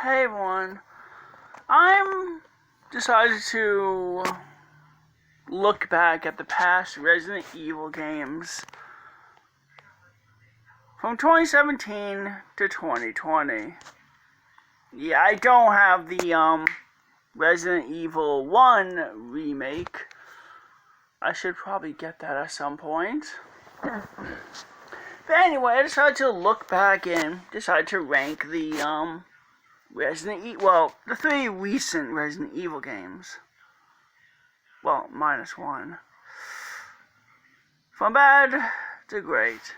Hey everyone, I'm decided to look back at the past Resident Evil games from 2017 to 2020. Yeah, I don't have the Resident Evil 1 remake. I should probably get that at some point. But anyway, I decided to look back and decided to rank the the three recent Resident Evil games. Well, minus one. From bad to great.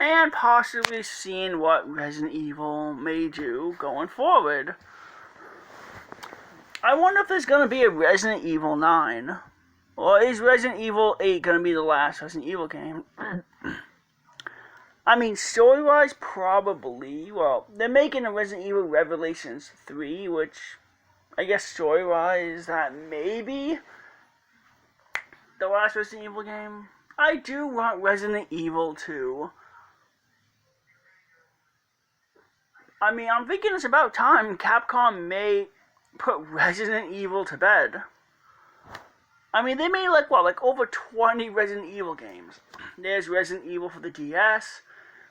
And possibly seeing what Resident Evil may do going forward. I wonder if there's going to be a Resident Evil 9. Or is Resident Evil 8 going to be the last Resident Evil game? I mean, story-wise, probably. Well, they're making a Resident Evil Revelations 3, which I guess story-wise, that may be the last Resident Evil game. I do want Resident Evil 2. I mean, I'm thinking it's about time Capcom may put Resident Evil to bed. I mean, they made like over 20 Resident Evil games. There's Resident Evil for the DS,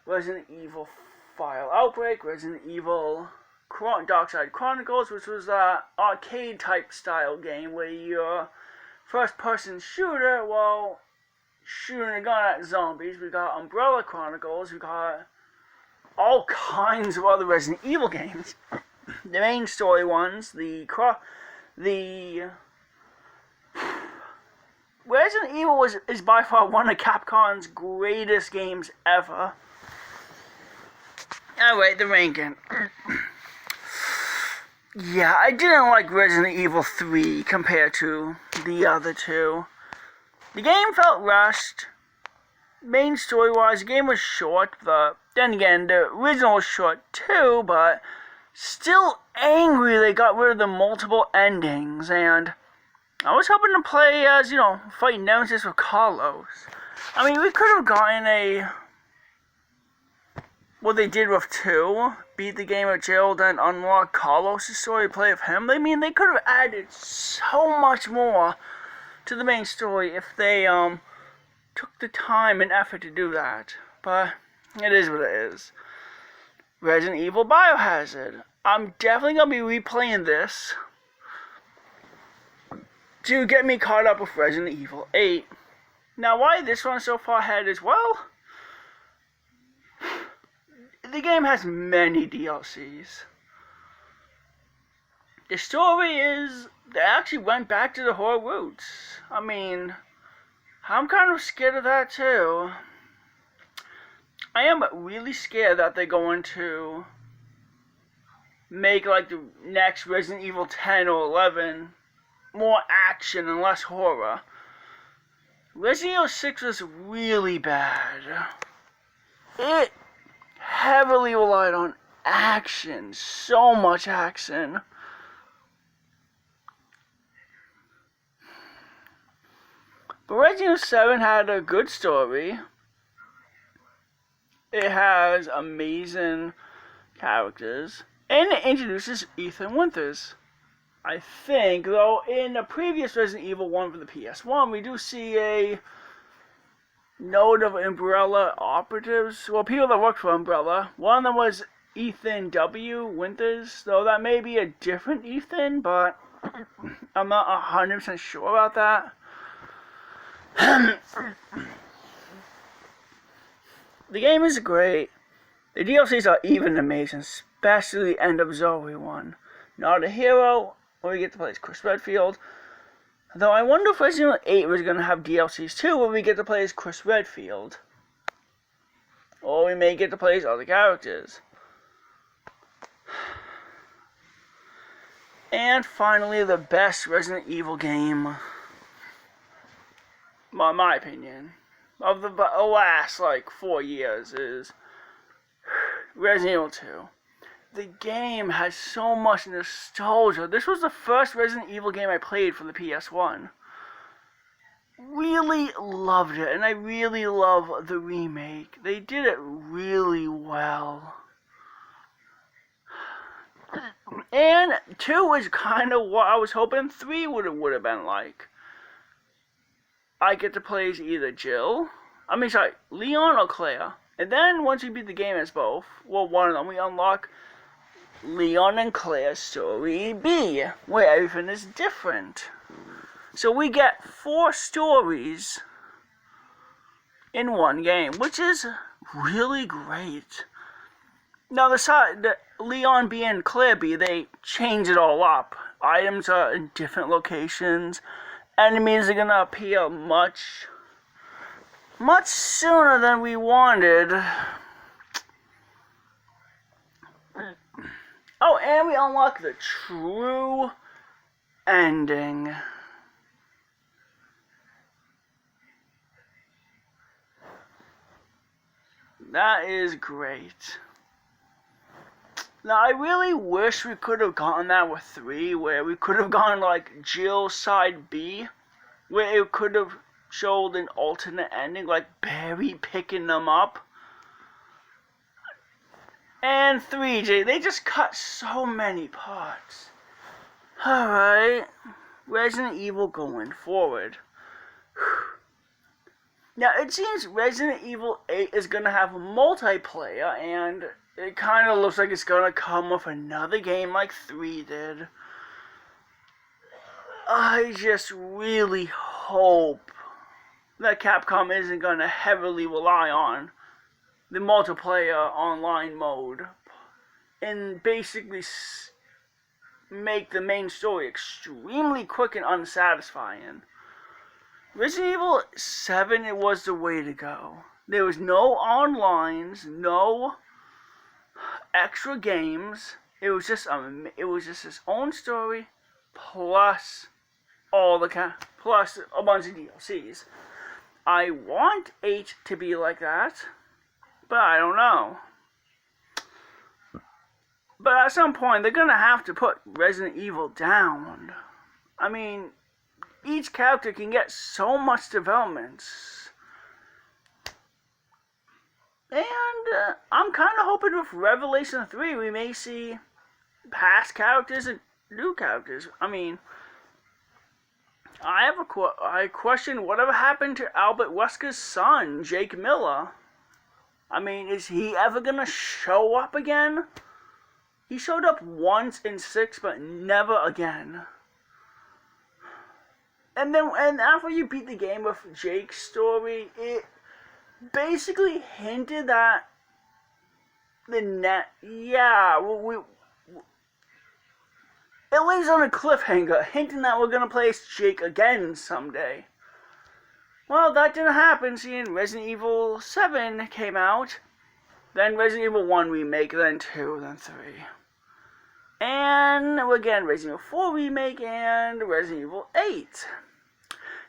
Resident Evil File Outbreak, Resident Evil Dark Side Chronicles, which was an arcade type style game where you're first person shooter while shooting a gun at zombies. We got Umbrella Chronicles, we got all kinds of other Resident Evil games. The main story ones, the Resident Evil is by far one of Capcom's greatest games ever. Alright, the ranking. Yeah, I didn't like Resident Evil 3 compared to the other two. The game felt rushed. Main story-wise, the game was short, but then again, the original was short too, but still angry they got rid of the multiple endings, and I was hoping to play as, fight Nemesis with Carlos. I mean, we could have gotten what they did with 2, beat the game with Gerald and unlock Carlos' story, play with him. I mean, they could have added so much more to the main story if they, took the time and effort to do that. But it is what it is. Resident Evil Biohazard. I'm definitely going to be replaying this to get me caught up with Resident Evil 8. Now, why this one so far ahead is, well, the game has many DLCs. The story is, they actually went back to the horror roots. I mean, I'm kind of scared of that too. I am really scared that they're going to make like the next Resident Evil 10 or 11 more action and less horror. Resident Evil 6 was really bad. It heavily relied on action. So much action. But Resident Evil 7 had a good story. It has amazing characters. And it introduces Ethan Winters. I think, though, in the previous Resident Evil 1 for the PS1, we do see a note of Umbrella operatives. Well, people that worked for Umbrella. One of them was Ethan W. Winters, though that may be a different Ethan, but I'm not 100% sure about that. The game is great. The DLCs are even amazing, especially the end of Zoe 1. Not a hero, where we get to play as Chris Redfield. Though I wonder if Resident Evil 8 was going to have DLCs too, where we get to play as Chris Redfield. Or we may get to play as other characters. And finally, the best Resident Evil game, well, in my opinion, of the last 4 years is Resident Evil 2. The game has so much nostalgia. This was the first Resident Evil game I played for the PS1. Really loved it, and I really love the remake. They did it really well. And 2 is kind of what I was hoping 3 would have been like. I get to play as either Leon or Claire. And then once we beat the game as both, well, one of them, we unlock Leon and Claire's Story B, where everything is different. So we get 4 stories in one game, which is really great. Now, the Leon B and Claire B, they change it all up. Items are in different locations. Enemies are gonna appear much sooner than we wanted. Oh, and we unlock the true ending. That is great. Now, I really wish we could have gotten that with 3, where we could have gone like Jill's side B, where it could have showed an alternate ending, like Barry picking them up. And 3J, they just cut so many parts. Alright, Resident Evil going forward. Now, it seems Resident Evil 8 is going to have multiplayer, and it kind of looks like it's going to come with another game like 3 did. I just really hope that Capcom isn't going to heavily rely on the multiplayer online mode and basically make the main story extremely quick and unsatisfying. Resident Evil 7, it was the way to go. There was no onlines, no extra games. It was just its own story, plus plus a bunch of DLCs. I want 8 to be like that, but I don't know. But at some point, they're gonna have to put Resident Evil down. I mean, each character can get so much development. And I'm kind of hoping with Revelation 3 we may see past characters and new characters. I mean, I question whatever happened to Albert Wesker's son, Jake Miller. I mean, is he ever gonna show up again? He showed up once in 6, but never again. And after you beat the game with Jake's story, it basically hinted that it leaves on a cliffhanger, hinting that we're gonna play as Jake again someday. Well, that didn't happen, seeing Resident Evil 7 came out, then Resident Evil 1 remake, then 2, then 3. And again, Resident Evil 4 remake and Resident Evil 8.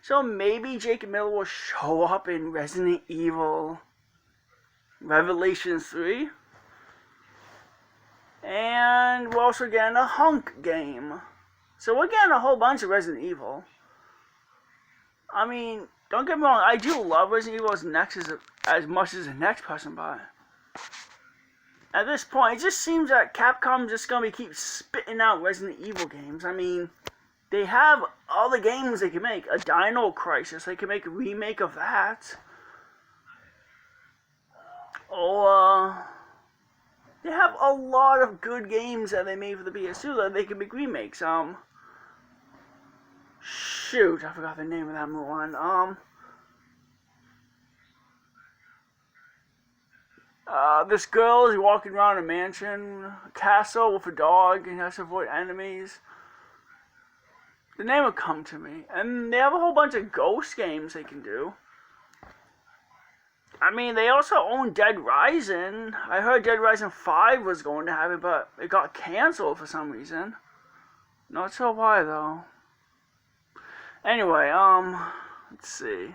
So maybe Jake Miller will show up in Resident Evil Revelations 3. And we're also getting a Hunk game. So we're getting a whole bunch of Resident Evil. I mean, don't get me wrong, I do love Resident Evil as much as the next person, but at this point, it just seems that Capcom's just gonna keep spitting out Resident Evil games. I mean, they have other games they can make. A Dino Crisis, they can make a remake of that. Or they have a lot of good games that they made for the PS2 that they can make remakes. Shoot, I forgot the name of that one. This girl is walking around a mansion, a castle with a dog, and has to avoid enemies. The name will come to me. And they have a whole bunch of ghost games they can do. I mean, they also own Dead Rising. I heard Dead Rising 5 was going to happen, but it got canceled for some reason. Not sure why, though. Anyway, let's see.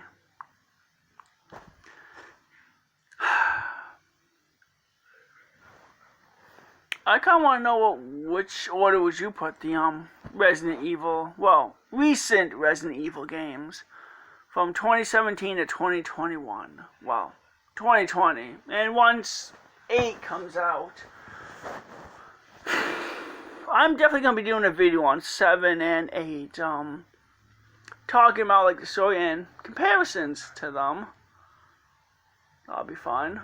I kind of want to know which order would you put the Resident Evil, recent Resident Evil games from 2017 to 2021. Well, 2020. And once 8 comes out, I'm definitely gonna be doing a video on 7 and 8, talking about like the story and comparisons to them. That'll be fun.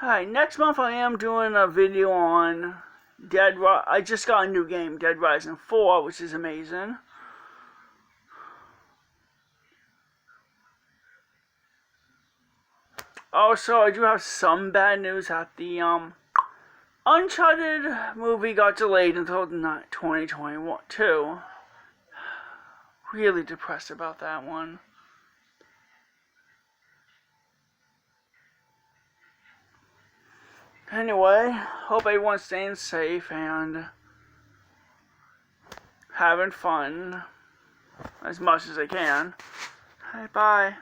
Alright, next month I am doing a video on I just got a new game, Dead Rising 4, which is amazing. Also, I do have some bad news that the Uncharted movie got delayed until 2021 too. Really depressed about that one. Anyway, hope everyone's staying safe and having fun as much as they can. Bye.